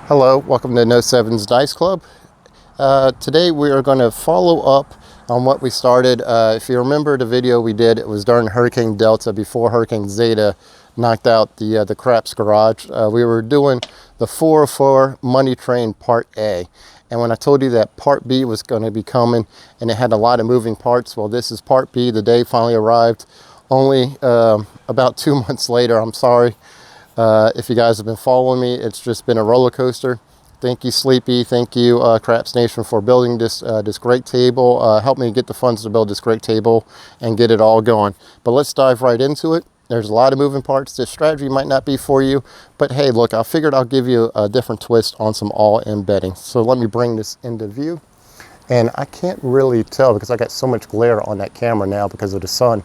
Hello, welcome to No Sevens Dice Club. Today we are going to follow up on what we started. If you remember the video we did, it was during Hurricane Delta before Hurricane Zeta knocked out the Craps Garage. We were doing the 404 Money Train Part A. And when I told you that Part B was going to be coming and it had a lot of moving parts, well, this is Part B. The day finally arrived. Only about 2 months later. I'm sorry. If you guys have been following me, it's just been a roller coaster. Thank you, Sleepy. Thank you, Craps Nation, for building this great table. Help me get the funds to build this great table and get it all going. But let's dive right into it. There's a lot of moving parts. This strategy might not be for you, but hey, look, I figured I'll give you a different twist on some all-in betting. So let me bring this into view. And I can't really tell because I got so much glare on that camera now because of the sun.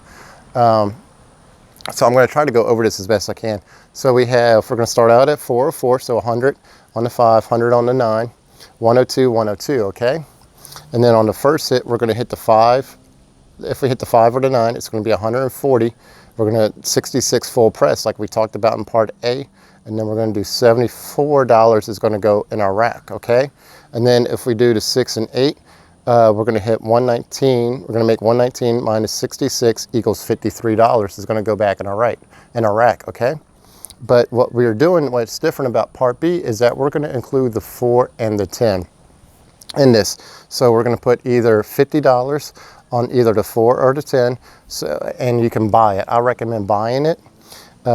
So I'm going to try to go over this as best I can. So we're going to start out at 404, so 100 on the 5, 100 on the 9, 102, 102, okay? And then on the first hit, we're going to hit the 5. If we hit the 5 or the 9, it's going to be 140. We're going to 66 full press like we talked about in Part A. And then we're going to do $74 is going to go in our rack, okay? And then if we do the 6 and 8, we're going to hit 119. We're going to make 119 minus 66 equals $53 is going to go back in our rack, okay? But what we're doing, what's different about Part B is that we're going to include the 4 and the 10 in this. So we're going to put either $50 on either the 4 or the 10, and you can buy it. I recommend buying it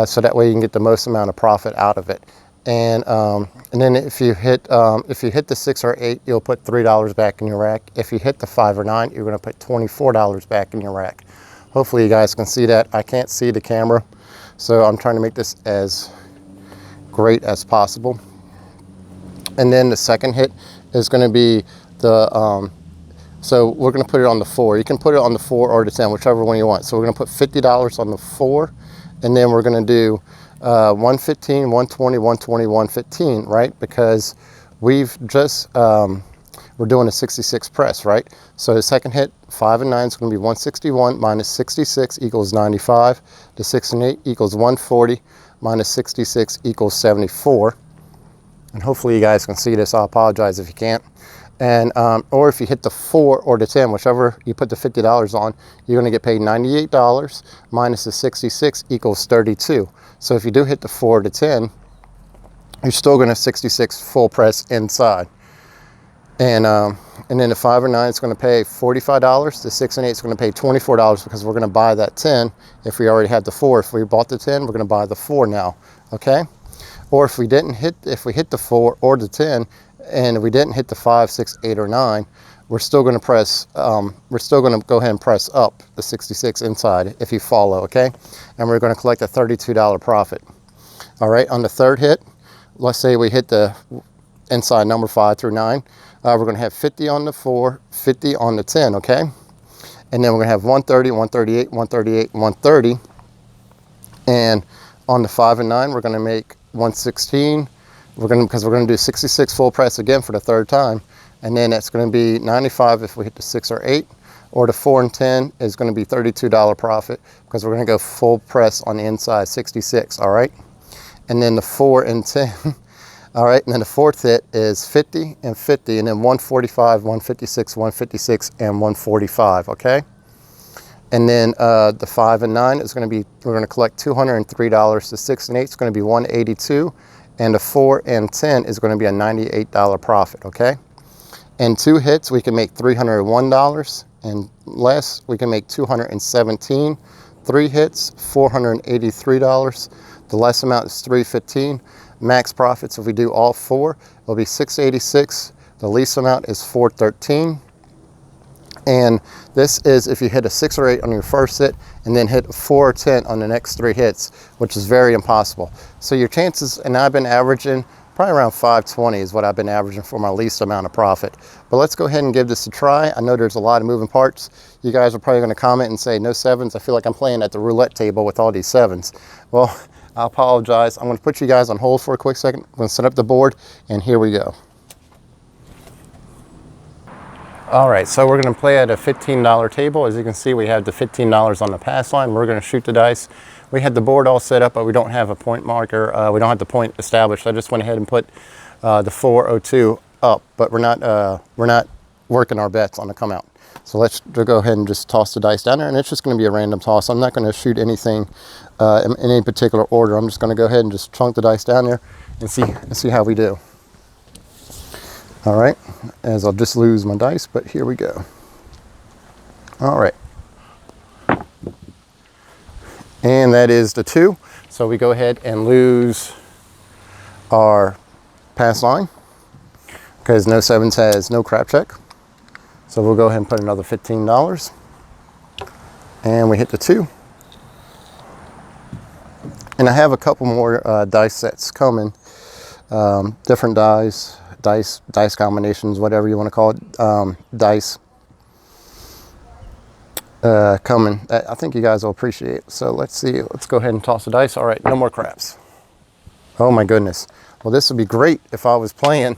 so that way you can get the most amount of profit out of it. And then if you hit the 6 or 8, you'll put $3 back in your rack. If you hit the 5 or 9, you're going to put $24 back in your rack. Hopefully you guys can see that. I can't see the camera, so I'm trying to make this as great as possible. And then the second hit is going to be the so we're going to put it on the 4. You can put it on the 4 or the 10, whichever one you want. So we're going to put $50 on the 4, and then we're going to do 115, 120, 120, 115, right? Because we've just, we're doing a 66 press, right? So the second hit, 5 and 9 is going to be 161 minus 66 equals 95. The 6 and 8 equals 140 minus 66 equals 74. And hopefully you guys can see this. I apologize if you can't. And or if you hit the 4 or the 10, whichever you put the $50 on, you're going to get paid $98 minus the 66 equals 32. So if you do hit the 4 or the 10, you're still going to 66 full press inside. And then the 5 or 9 is going to pay $45. The 6 and 8 is going to pay $24 because we're going to buy that 10. If we already had the 4, if we bought the 10, we're going to buy the 4 now. Okay. Or if we hit the 4 or the 10, and we didn't hit the 5, 6, 8, or 9, we're still going to press, we're still going to go ahead and press up the 66 inside if you follow, okay? And we're going to collect a $32 profit. All right, on the third hit, let's say we hit the inside number 5 through 9, we're going to have 50 on the 4, 50 on the 10, okay? And then we're going to have 130, 138, 138, 130. And on the 5 and 9, we're going to make 116. Because we're going to do 66 full press again for the third time, and then it's going to be 95 if we hit the 6 or 8, or the 4 and 10 is going to be $32 profit because we're going to go full press on the inside 66. All right, and then the 4 and 10. All right, and then the fourth hit is 50 and 50, and then 145, 156, 156, and 145. Okay, and then the 5 and 9 is going to be, we're going to collect $203. The 6 and 8 is going to be $182. And a 4 and 10 is going to be a $98 profit, okay? And 2 hits, we can make $301, and less, we can make $217. 3 hits, $483. The less amount is $315. Max profits, if we do all 4, it'll be $686. The least amount is $413. And this is if you hit a 6 or 8 on your first hit and then hit 4 or 10 on the next 3 hits, which is very impossible. So your chances, and I've been averaging probably around 520 is what I've been averaging for my least amount of profit. But let's go ahead and give this a try. I know there's a lot of moving parts. You guys are probably going to comment and say, no sevens. I feel like I'm playing at the roulette table with all these sevens. Well, I apologize. I'm going to put you guys on hold for a quick second. I'm going to set up the board, and here we go. All right, so we're going to play at a $15 table. As you can see, we have the $15 on the pass line. We're going to shoot the dice. We had the board all set up, but we don't have a point marker. We don't have the point established. I just went ahead and put the 402 up, but we're not working our bets on the come out. So let's go ahead and just toss the dice down there, and it's just going to be a random toss. I'm not going to shoot anything in any particular order. I'm just going to go ahead and just chunk the dice down there and see how we do. All right, as I'll just lose my dice, but here we go. All right, and that is the 2. So we go ahead and lose our pass line because no 7s has no crap check. So we'll go ahead and put another $15. And we hit the 2. And I have a couple more dice sets coming. Different dice combinations, whatever you want to call it. Dice coming. I think you guys will appreciate. So let's see. Let's go ahead and toss the dice. All right, no more craps. Oh my goodness. Well, this would be great if I was playing.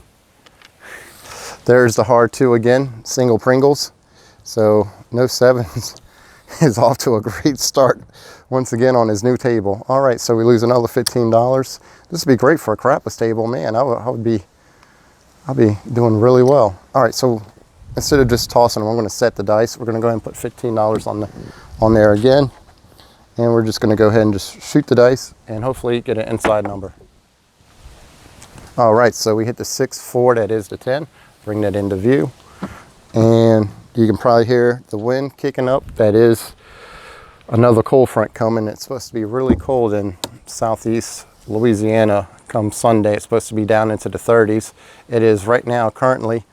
There's the hard 2 again, single Pringles. So no 7s is off to a great start once again on his new table. All right, so we lose another $15. This would be great for a crapless table, man. I'll be doing really well. All right, so instead of just tossing them, I'm going to set the dice. We're going to go ahead and put $15 on there again, and we're just going to go ahead and just shoot the dice and hopefully get an inside number. All right, so we hit the 6-4. That is the 10. Bring that into view, and you can probably hear the wind kicking up. That is another cold front coming. It's supposed to be really cold in southeast Louisiana come Sunday. It's supposed to be down into the 30s. It is right now currently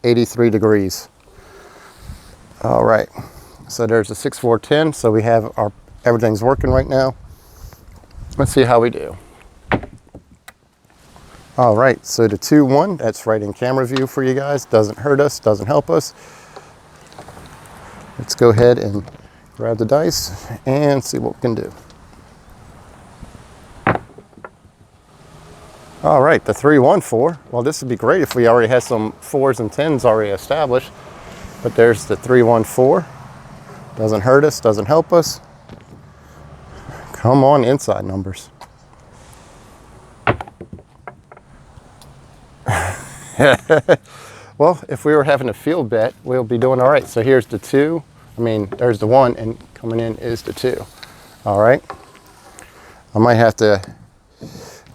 83 degrees. All right, so there's a 6-4-10. So we have everything's working right now. Let's see how we do. All right, so the 2-1, that's right in camera view for you guys. Doesn't hurt us, doesn't help us. Let's go ahead and grab the dice and see what we can do. All right, the 3-1-4. Well, this would be great if we already had some 4s and 10s already established. But there's the 3-1-4. Doesn't hurt us, doesn't help us. Come on, inside numbers. Well, if we were having a field bet, we'll be doing all right. So here's the 2. There's the 1, and coming in is the 2. All right. I might have to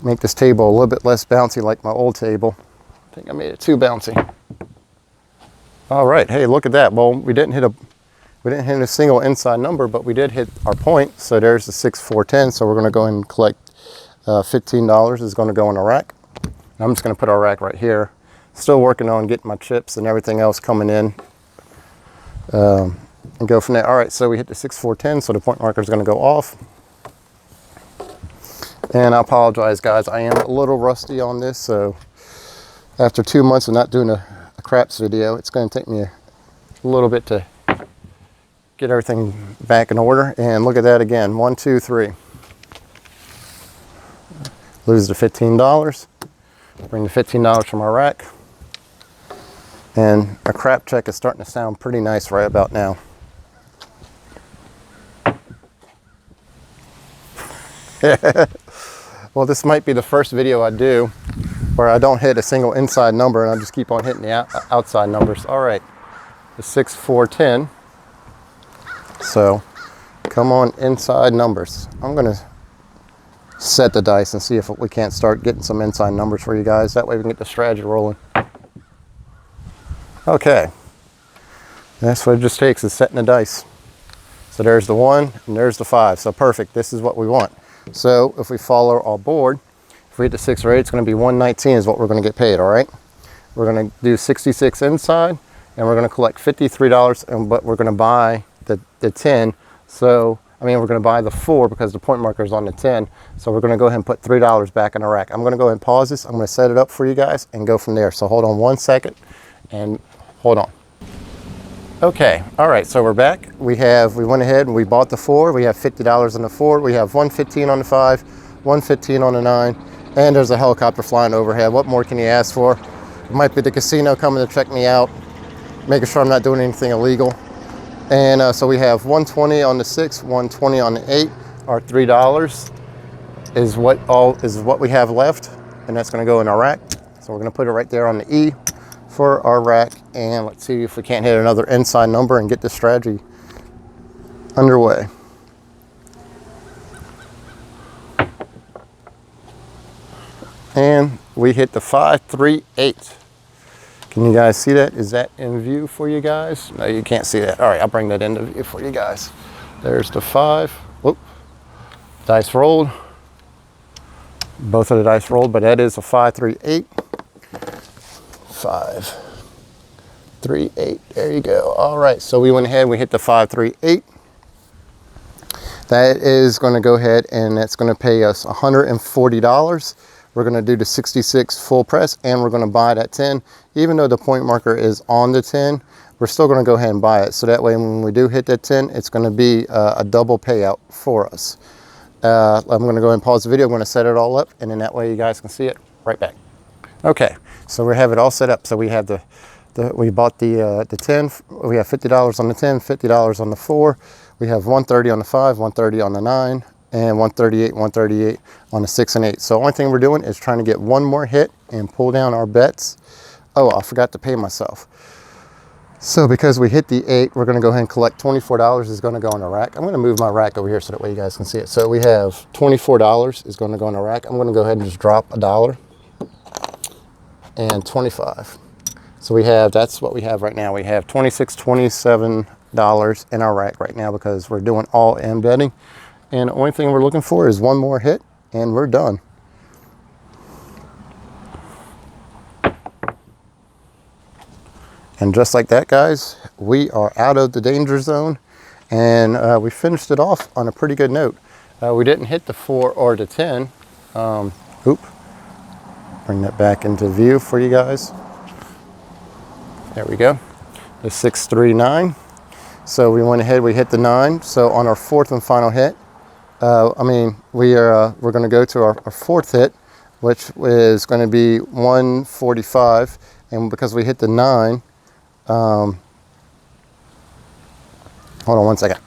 make this table a little bit less bouncy like my old table. I think I made it too bouncy. All right. Hey, look at that. Well, we didn't hit a single inside number, but we did hit our point. So there's the 6-4-10. So we're going to go and collect $15 is going to go in a rack. I'm just going to put our rack right here. Still working on getting my chips and everything else coming in, and go from there. All right, so we hit the 6-4-10, so the point marker is going to go off. And I apologize, guys. I am a little rusty on this, so after 2 months of not doing a craps video, it's going to take me a little bit to get everything back in order. And look at that again, 1, 2, 3. Lose the $15. Bring the $15 from our rack. And a crap check is starting to sound pretty nice right about now. Well, this might be the first video I do where I don't hit a single inside number and I just keep on hitting the outside numbers. All right, the 6-4-10. So come on, inside numbers. I'm gonna set the dice and see if we can't start getting some inside numbers for you guys. That way we can get the strategy rolling. Okay, that's what it just takes, is setting the dice. So there's the 1 and there's the 5. So perfect, this is what we want. So if we follow our board, if we hit the 6 or 8, it's going to be 119 is what we're going to get paid. All right, we're going to do 66 inside and we're going to collect $53, but we're going to buy the 10. So we're going to buy the 4 because the point marker is on the 10. So we're going to go ahead and put $3 back in the rack. I'm going to go ahead and pause this. I'm going to set it up for you guys and go from there. So hold on 1 second and hold on. Okay, all right, so we're back. We went ahead and we bought the 4. We have $50 on the 4. We have $115 on the 5, $115 on the 9, and there's a helicopter flying overhead. What more can you ask for? It might be the casino coming to check me out, making sure I'm not doing anything illegal. And so we have $120 on the 6, $120 on the 8. Our $3 is what we have left, and that's going to go in our rack. So we're going to put it right there on the E for our rack, and let's see if we can't hit another inside number and get this strategy underway. And we hit the 538. Can you guys see that? Is that in view for you guys? No, you can't see that. All right, I'll bring that into view for you guys. There's the 5. Whoop. Dice rolled. Both of the dice rolled, but that is a 538. 538. There you go. All right, so we went ahead and we hit the 538. That is going to go ahead and that's going to pay us $140. We're going to do the 66 full press, and we're going to buy that 10. Even though the point marker is on the 10, we're still going to go ahead and buy it. So that way when we do hit that 10, it's going to be a double payout for us. I'm going to go ahead and pause the video. I'm going to set it all up, and then that way you guys can see it right back. Okay, so we have it all set up. So we have we bought the 10. We have $50 on the 10, $50 on the 4. We have $130 on the 5, $130 on the 9, and $138 on the 6 and 8. So the only thing we're doing is trying to get one more hit and pull down our bets. Oh, I forgot to pay myself. So because we hit the 8, we're going to go ahead and collect $24 is going to go on the rack. I'm going to move my rack over here so that way you guys can see it. So we have $24 is going to go on the rack. I'm going to go ahead and just drop $1 and 25. So we have, that's what we have right now. We have $26, $27 in our rack right now because we're doing all in betting. And the only thing we're looking for is one more hit and we're done. And just like that, guys, we are out of the danger zone, and we finished it off on a pretty good note. We didn't hit the 4 or the 10. Bring that back into view for you guys. There we go. The 639. So we went ahead, we hit the 9. So on our 4th and final hit, we're going to go to our 4th hit, which is going to be 145, and because we hit the 9. Hold on one second.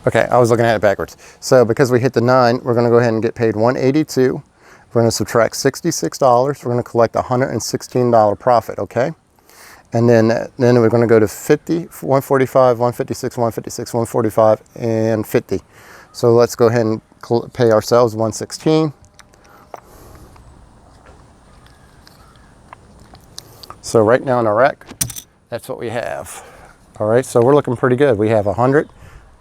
Okay, I was looking at it backwards. So because we hit the 9, we're going to go ahead and get paid $182. We're going to subtract $66. We're going to collect $116 profit, okay? And then we're going to go to 50, 145, 156, 156, 145, and 50. So let's go ahead and pay ourselves $116. So right now in our rack, that's what we have. All right, so we're looking pretty good. We have 100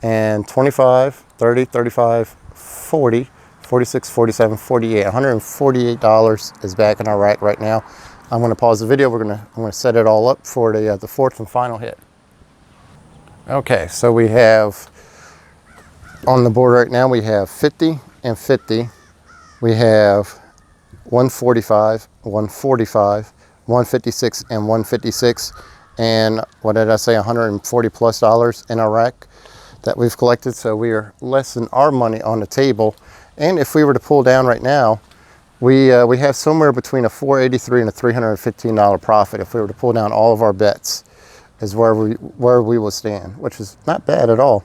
and 25, 30, 35, 40, 46, 47, 48. $148 is back in our rack right now. I'm going to pause the video. I'm going to set it all up for the 4th and final hit. Okay, so we have on the board right now, we have 50 and 50. We have 145, 145. 156 and 156, and what did I say, $140+ in our rack that we've collected. So we are less than our money on the table, and if we were to pull down right now, we have somewhere between a $483 and a $315 profit. If we were to pull down all of our bets, is where we will stand, which is not bad at all.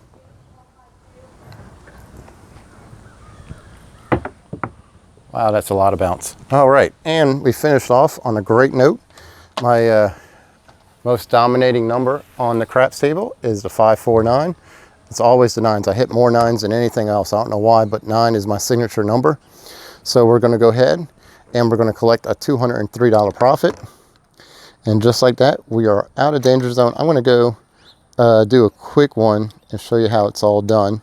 Wow, that's a lot of bounce. All right, and we finished off on a great note. My most dominating number on the craps table is the 549. It's always the 9s. I hit more 9s than anything else. I don't know why, but 9 is my signature number. So we're going to go ahead and we're going to collect a $203 profit. And just like that, we are out of danger zone. I'm going to go do a quick one and show you how it's all done.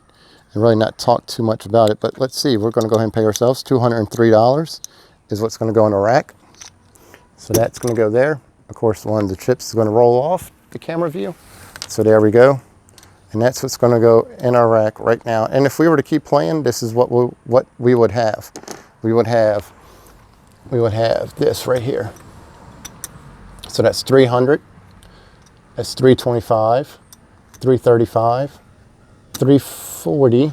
And really not talk too much about it, but let's see. We're going to go ahead and pay ourselves $203 is what's going to go in the rack. So that's going to go there. Of course, one of the chips is going to roll off the camera view. So there we go. And that's what's going to go in our rack right now. And if we were to keep playing, this is what we would have. We would have this right here. So that's 300. That's 325, 335, 340,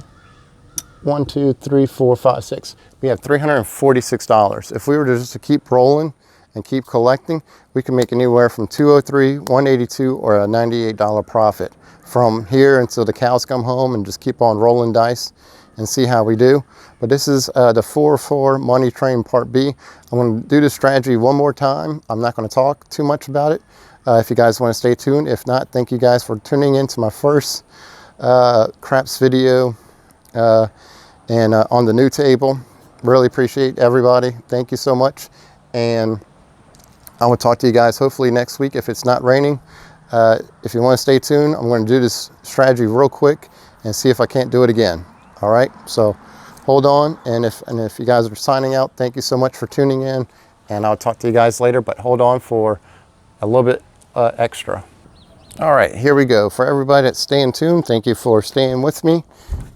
1, 2, 3, 4, 5, 6. We have $346. If we were to just to keep rolling and keep collecting, we can make anywhere from $203, $182, or a $98 profit from here until the cows come home, and just keep on rolling dice and see how we do. But this is the 4-4 money train part B. I'm going to do the strategy one more time. I'm not going to talk too much about it. If you guys want to stay tuned. If not, thank you guys for tuning in to my first craps video and on the new table. Really appreciate everybody. Thank you so much. And I will talk to you guys hopefully next week if it's not raining. If you want to stay tuned, I'm going to do this strategy real quick and see if I can't do it again. All right, so hold on. And if you guys are signing out, thank you so much for tuning in, and I'll talk to you guys later, but hold on for a little bit extra. All right, here we go. For everybody that's staying tuned, thank you for staying with me.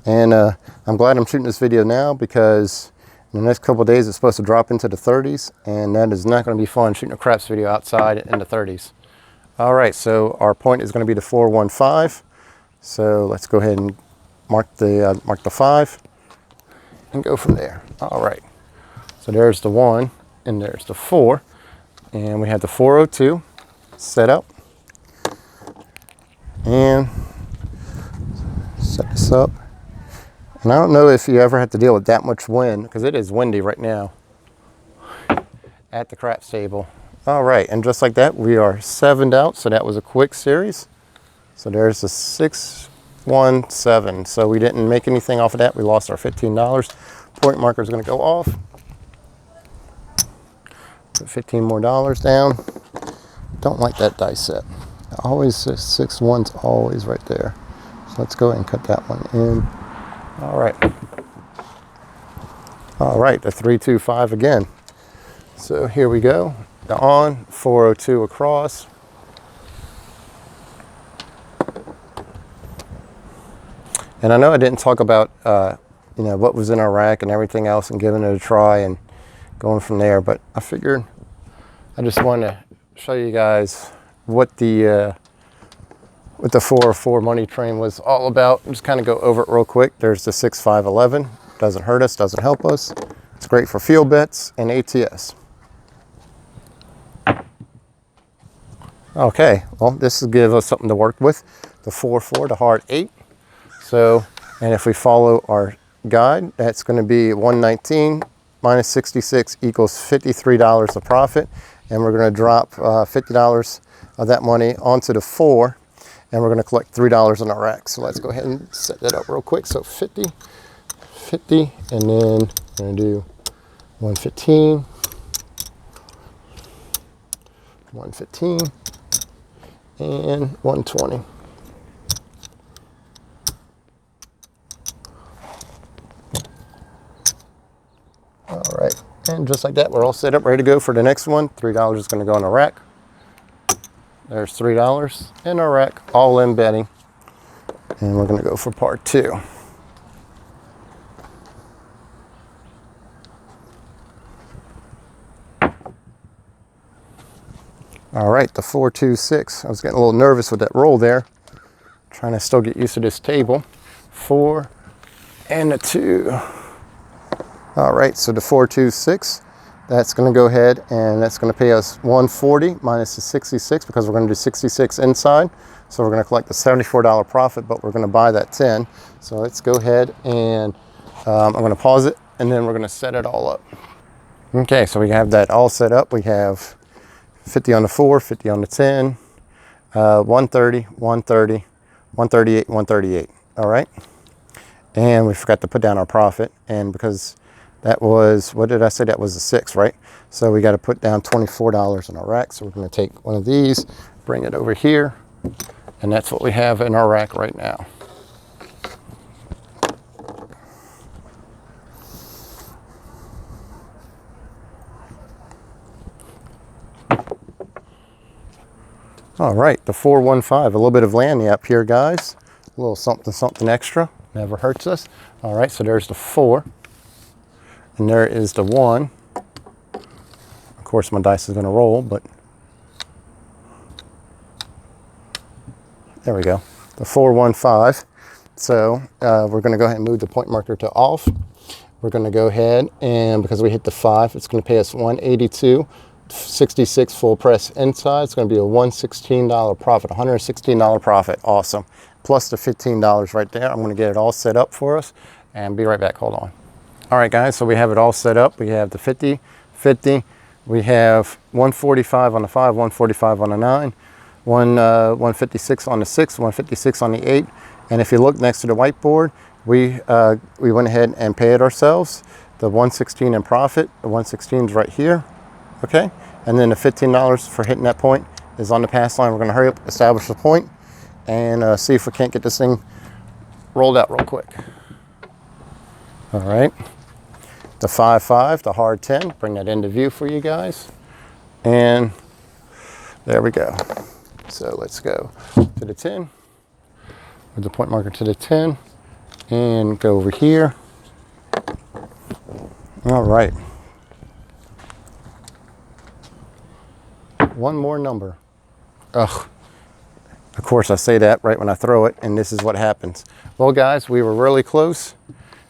And I'm glad I'm shooting this video now, because in the next couple of days it's supposed to drop into the 30s, and that is not going to be fun shooting a craps video outside in the 30s. All right, so our point is going to be the 415. So let's go ahead and mark the 5 and go from there. All right, so there's the 1 and there's the 4, and we have the 402 set up, and set this up. And I don't know if you ever have to deal with that much wind, because it is windy right now at the craps table. All right, and just like that, we are 7'd out. So that was a quick series. So there's the 617. So we didn't make anything off of that. We lost our $15. Point marker is going to go off. Put $15 more down. Don't like that dice set. Always 6 1's always right there. So let's go ahead and cut that one in. All right. All right, the 325 again. So here we go. The on, 402 across. And I know I didn't talk about you know, what was in our rack and everything else, and giving it a try and going from there, but I figured I just wanted to show you guys what the 404 money train was all about. Just kind of go over it real quick. There's the 6511. Doesn't hurt us, doesn't help us. It's great for field bets and ATS. Okay, well, this will give us something to work with. The 4-4, the hard 8. So, and if we follow our guide, that's going to be 119 minus 66 equals $53 of profit. And we're going to drop $50 of that money onto the 4, and we're going to collect $3 on our rack. So let's go ahead and set that up real quick. So 50, 50, and then we're going to do 115, 115. And 120. All right, and just like that, we're all set up, ready to go for the next one. $3 is going to go in a rack. There's $3 in our rack, all in betting. And we're going to go for part 2. All right, the 426. I was getting a little nervous with that roll there. Trying to still get used to this table. 4 and a 2. All right, so the 426, that's going to go ahead and that's going to pay us 140 minus the 66, because we're going to do 66 inside. So we're going to collect the $74 profit, but we're going to buy that 10. So let's go ahead and I'm going to pause it, and then we're going to set it all up. Okay, so we have that all set up. We have 50 on the 4, 50 on the 10, 130, 130, 138, 138. All right. And we forgot to put down our profit. And because that was, what did I say? That was a 6, right? So we got to put down $24 in our rack. So we're going to take one of these, bring it over here. And that's what we have in our rack right now. All right, the 415, a little bit of lagniappe up here, guys. A little something, something extra, never hurts us. All right, so there's the 4, and there is the 1. Of course, my dice is gonna roll, but there we go, the 415. So we're gonna go ahead and move the point marker to off. We're gonna go ahead, and because we hit the 5, it's gonna pay us 182. 66 full press inside. It's going to be a $116 profit, $116 profit. Awesome. Plus the $15 right there. I'm going to get it all set up for us, and be right back. Hold on. All right, guys, so we have it all set up. We have the 50, 50. We have 145 on the 5, 145 on the 9, 156 on the 6, 156 on the 8. And if you look next to the whiteboard, we went ahead and paid ourselves the 116 in profit. The 116 is right here, okay? And then the $15 for hitting that point is on the pass line. We're gonna hurry up, establish the point, and see if we can't get this thing rolled out real quick. All right, the 5-5, the hard 10, bring that into view for you guys. And there we go. So let's go to the 10, with the point marker to the 10, and go over here. All right. One more number. Ugh. Of course, I say that right when I throw it, and this is what happens. Well, guys, we were really close.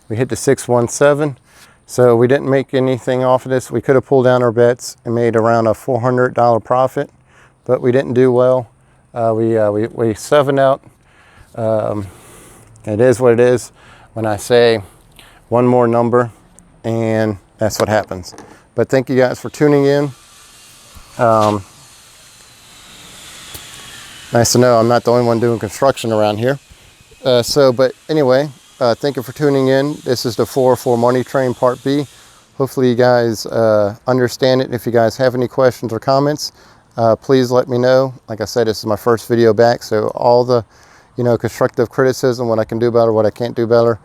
We hit the 617, so we didn't make anything off of this. We could have pulled down our bets and made around a $400 profit, but we didn't do well. We 7 out. It is what it is. When I say one more number, and that's what happens. But thank you guys for tuning in. Nice to know I'm not the only one doing construction around here. But anyway, thank you for tuning in. This is the 404 Money Train Part B. Hopefully you guys understand it. If you guys have any questions or comments, please let me know. Like I said, this is my first video back, so all the constructive criticism, what I can do better, what I can't do better,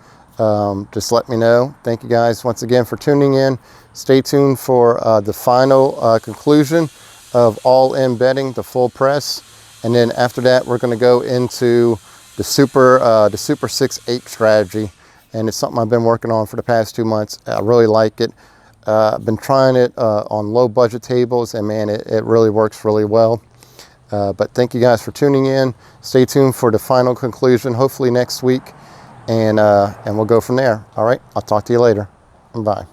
just let me know. Thank you guys once again for tuning in. Stay tuned for the final conclusion of all-in betting, the full press. And then after that, we're going to go into the Super 6-8 strategy. And it's something I've been working on for the past 2 months. I really like it. I've been trying it on low budget tables, and man, it really works really well. But thank you guys for tuning in. Stay tuned for the final conclusion, hopefully next week. And we'll go from there. All right, I'll talk to you later. Bye.